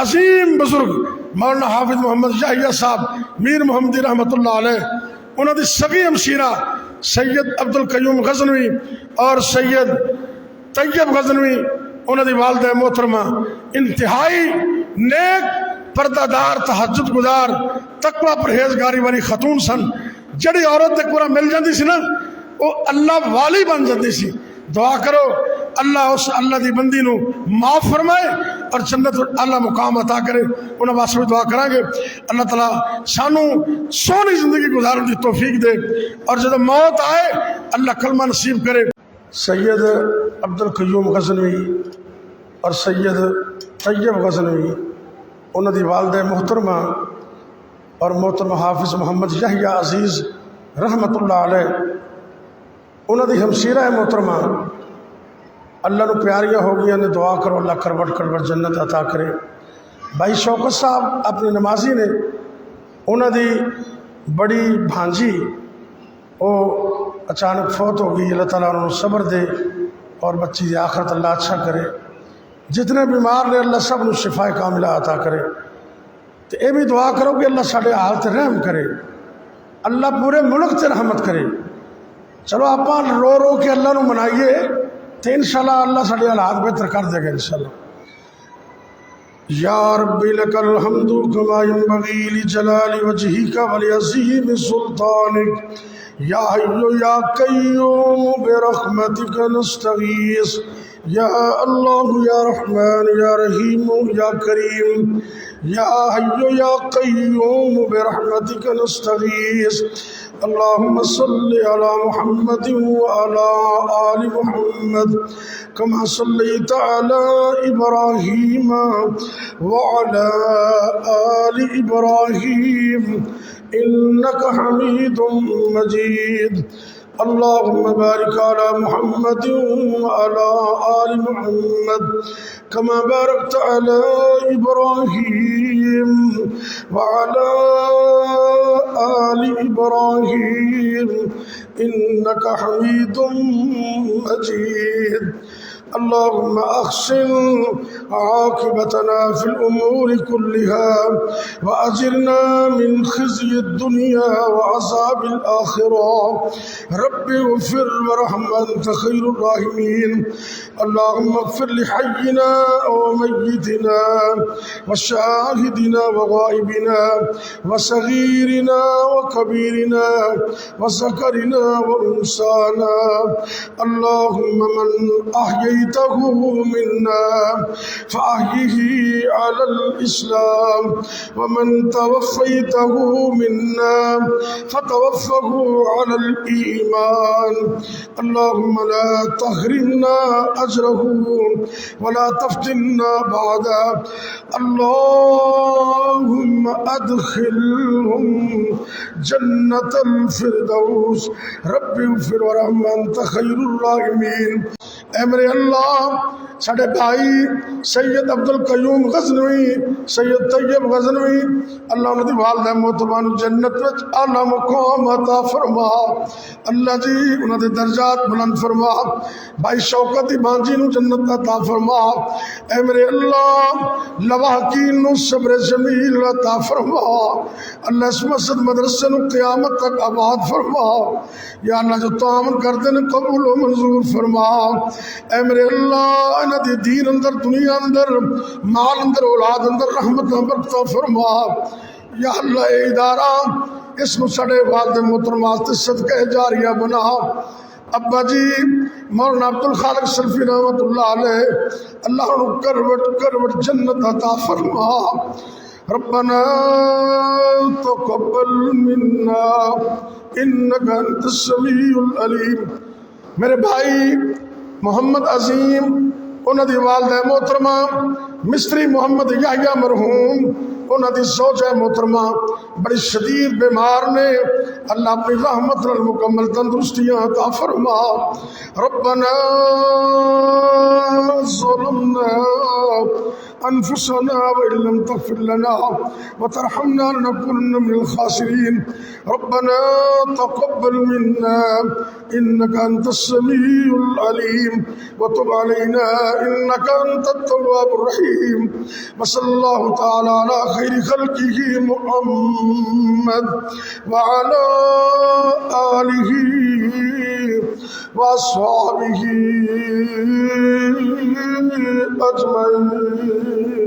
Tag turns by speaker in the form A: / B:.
A: عظیم بزرگ مولانا حافظ محمد یحییٰ صاحب میر محمدی رحمت اللہ علیہ، انہوں دی سگی ہمشیرہ سید عبدالقیوم غزنوی اور سید طیب غزنوی، انہوں دی والدہ محترمہ انتہائی نیک پردہ دار تہجد گزار تقوی پرہیزگاری والی خاتون سن، جڑی عورت تک پورا مل جاندی سی نا وہ اللہ والی بن جاندی سی۔ دعا کرو اللہ اس اللہ دی بندی نو معاف فرمائے اور جنت اللہ مقام عطا کرے۔ انہاں واسطے دعا کریں گے اللہ تعالیٰ سانو سونی زندگی گزارن دی توفیق دے، اور جب موت آئے اللہ کلمہ نصیب کرے۔ سید عبدالقیوم غزنوی اور سید طیب غزنوی، انہوں دی والدہ محترمہ اور محترمہ حافظ محمد یحییٰ عزیز رحمت اللہ علیہ، انہوں دی ہمشیرہ محترمہ اللہ نو پیاریاں ہو گیا نے، دعا کرو اللہ کروٹ کروٹ جنت عطا کرے۔ بھائی شوکت صاحب اپنی نمازی نے، انہوں دی بڑی بھانجی وہ اچانک فوت ہو گئی، اللہ تعالیٰ انہوں نے صبر دے اور بچی دی آخرت اللہ اچھا کرے۔ جتنے بیمار نے اللہ سب نو شفا کاملہ عطا کرے۔ تو اے بھی دعا کرو کہ اللہ ساڑھے حالت رحم کرے، اللہ پورے ملک تے رحمت کرے۔ چلو آپ رو رو کے اللہ نو منائیے تو انشاءاللہ اللہ ساڑھے حالات بہتر کر دے گا انشاءاللہ۔ یا ربی لک الحمد کما ینبغی لجلال وجہک ولعظیم سلطانک، یا حی یا قیوم برحمتک نستغیث، یا اللہ یا رحمان یا رحیم یا کریم، یا حی یا قیوم برحمتک نستغیث۔ اللہم صلی علی محمد وعلی آل محمد کما صلیت علی ابراہیم وعلی آل ابراہیم انکا حمید مجید۔ اللہم بارک علی محمد وعلی آل محمد کما بارکت علی ابراہیم وعلی آل ابراہیم انکا حمید مجید۔ اللہم احسن عاقبتنا فی الامور كلها واجرنا من خزي الدنيا وعذاب الآخرة رب اغفر وارحم انت خير الراحمين۔ اللهم اغفر لحينا وميتنا وشاهدنا وغائبنا وصغيرنا وكبيرنا وذكرنا وانثانا۔ اللهم من احييته منا فأحيه على الإسلام، ومن توفيته منا فتوفه على الإيمان۔ اللهم لا تحرمنا أجره ولا تفتنا بعده۔ اللهم أدخلهم جنة الفردوس رب اغفر وارحم أنت خير الراحمين۔ اے میرے اللہ ساڑھے بھائی سید عبدالقیوم غزنوی سید طیب غزنوی، اللہ انہوں دی والدہ محترمہ جنت وچ اعلیٰ مقام عطا فرما، اللہ جی انہوں دے درجات بلند فرما۔ بھائی شوکت بانجی نو جنت عطا فرما۔ اے میرے اللہ لواحقین نو صبر جمیل عطا فرما، اللہ اس مسجد مدرسے نو قیامت تک آباد فرما۔ یا اللہ جو تعاون کردے نے قبول و منظور فرما۔ اے میرے اللہ انہاں دی دین اندر دنیا اندر مال اندر اولاد اندر رحمت برکتہ فرما۔ یا اللہ اے ادارہ اس نو سڑے والد محترمات صدقہ جاریہ بنا۔ ابا جی مولانا عبدالخالق سلفی رحمت اللہ علیہ، اللہ نو کروٹ کروٹ جنت عطا فرما۔ ربنا تقبل منا انک انت السمیع العلیم۔ میرے بھائی محمد عظیم انہوں دی والدہ محترمہ مستری محمد یحییٰ مرحوم، انہوں دی زوجہ محترمہ بڑی شدید بیمار نے، اللہ اپنی رحمت مکمل تندرستیاں عطا فرما۔ ربنا ظلمنا أنفسنا وإن لم تغفر لنا وترحمنا لنكونن من الخاسرين. ربنا تقبل منا إنك أنت السميع العليم وتب علينا إنك أنت التواب الرحيم. وصلى الله تعالى على خير خلقه محمد وعلى آله وأصحابه أجمعين.